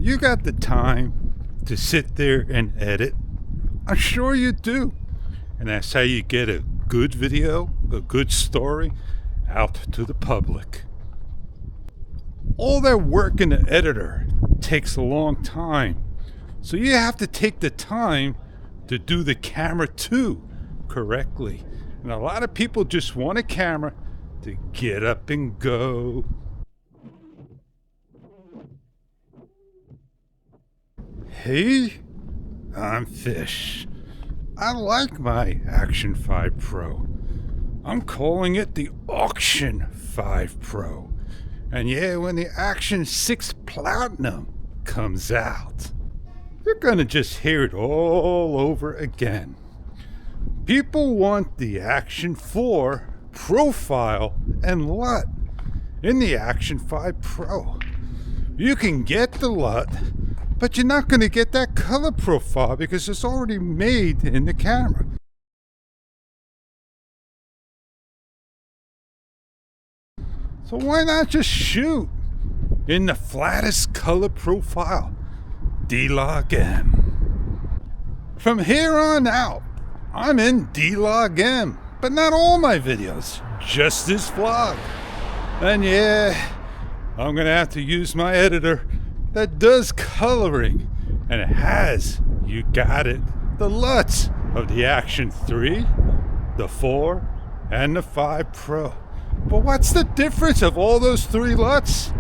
You got the time to sit there and edit? I'm sure you do. And that's how you get a good video, a good story out to the public. All that work in the editor takes a long time. So you have to take the time to do the camera too correctly. And a lot of people just want a camera to get up and go. Hey, I'm Fish. I like my Action 5 Pro. I'm calling it the Auction 5 Pro. And yeah, when the Action 6 Platinum comes out, you're gonna just hear it all over again. People want the Action 4 profile and LUT in the Action 5 Pro. You can get the LUT, but you're not going to get that color profile because it's already made in the camera. So why not just shoot in the flattest color profile, D-Log-M? From here on out, I'm in D-Log-M, but not all my videos, just this vlog. And yeah, I'm going to have to use my editor that does coloring, and it has, you got it, the LUTs of the Action 3, the 4, and the 5 Pro. But what's the difference of all those 3 LUTs?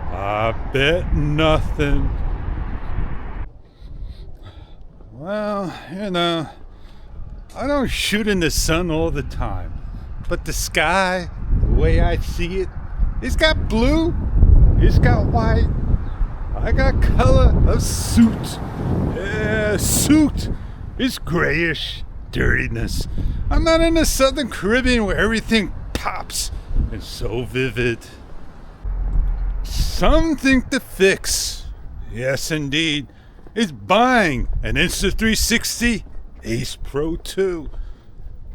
I bet nothing. Well, you know, I don't shoot in the sun all the time, but the sky, the way I see it, it's got blue, it's got white, I got color of soot. Yeah, soot is grayish dirtiness. I'm not in the Southern Caribbean where everything pops and so vivid. Some think the fix, yes indeed, is buying an Insta360 Ace Pro 2.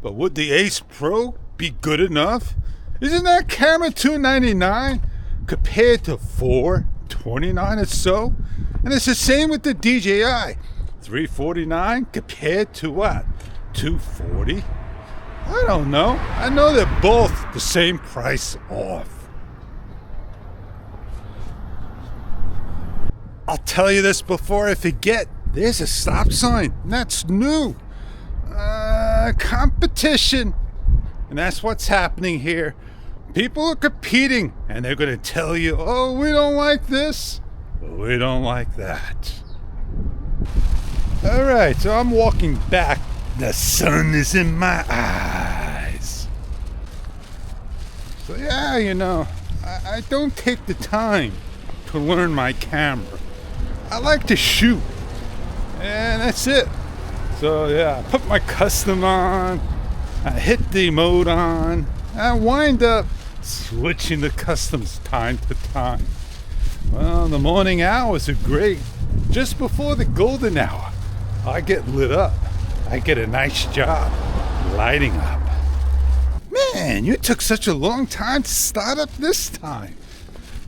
But would the Ace Pro be good enough? Isn't that camera $299 compared to $429 or so? And it's the same with the DJI, $349 compared to what? $240? I don't know. I know they're both the same price off. I'll tell you this before I forget. There's a stop sign. That's new. Competition. And that's what's happening here. People are competing, and they're going to tell you, oh, we don't like this, we don't like that. All right, so I'm walking back. The sun is in my eyes. So yeah, you know, I don't take the time to learn my camera. I like to shoot, and that's it. So yeah, I put my custom on, I hit the mode on, I wind up switching the customs time to time. Well, the morning hours are great. Just before the golden hour, I get lit up. I get a nice job lighting up. Man, you took such a long time to start up this time.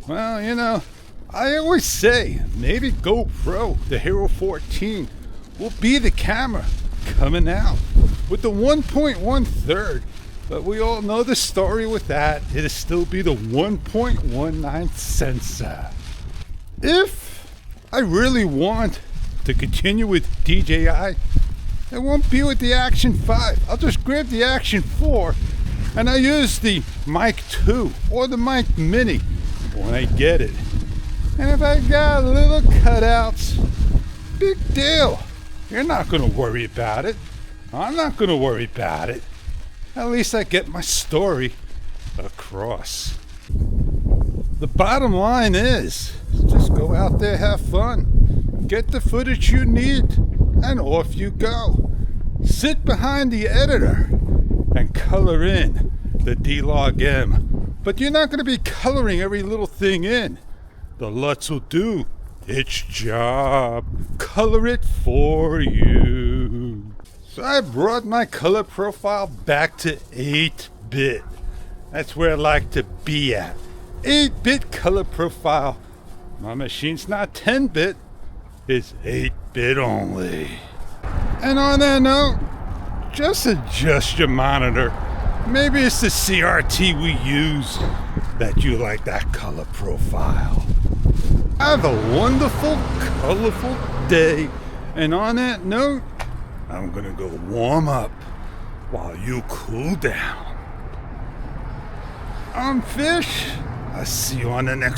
Well, you know, I always say maybe GoPro, the Hero 14, will be the camera coming out with the 1.1/3. But we all know the story with that. It'll still be the 1.19 sensor. If I really want to continue with DJI, it won't be with the Action 5. I'll just grab the Action 4 and I'll use the Mic 2 or the Mic Mini when I get it. And if I got little cutouts, big deal. You're not going to worry about it. I'm not going to worry about it. At least I get my story across. The bottom line is, just go out there, have fun, get the footage you need, and off you go. Sit behind the editor and color in the D-Log-M. But you're not going to be coloring every little thing in. The LUTs will do its job. Color it for you. So I brought my color profile back to 8-bit. That's where I like to be at. 8-bit color profile My machine's not 10-bit, it's 8-bit only. And on that note, just adjust your monitor. Maybe it's the CRT we use that you like that color profile. Have a wonderful, colorful day. And on that note, I'm gonna go warm up while you cool down. I'm Fish. I'll see you on the next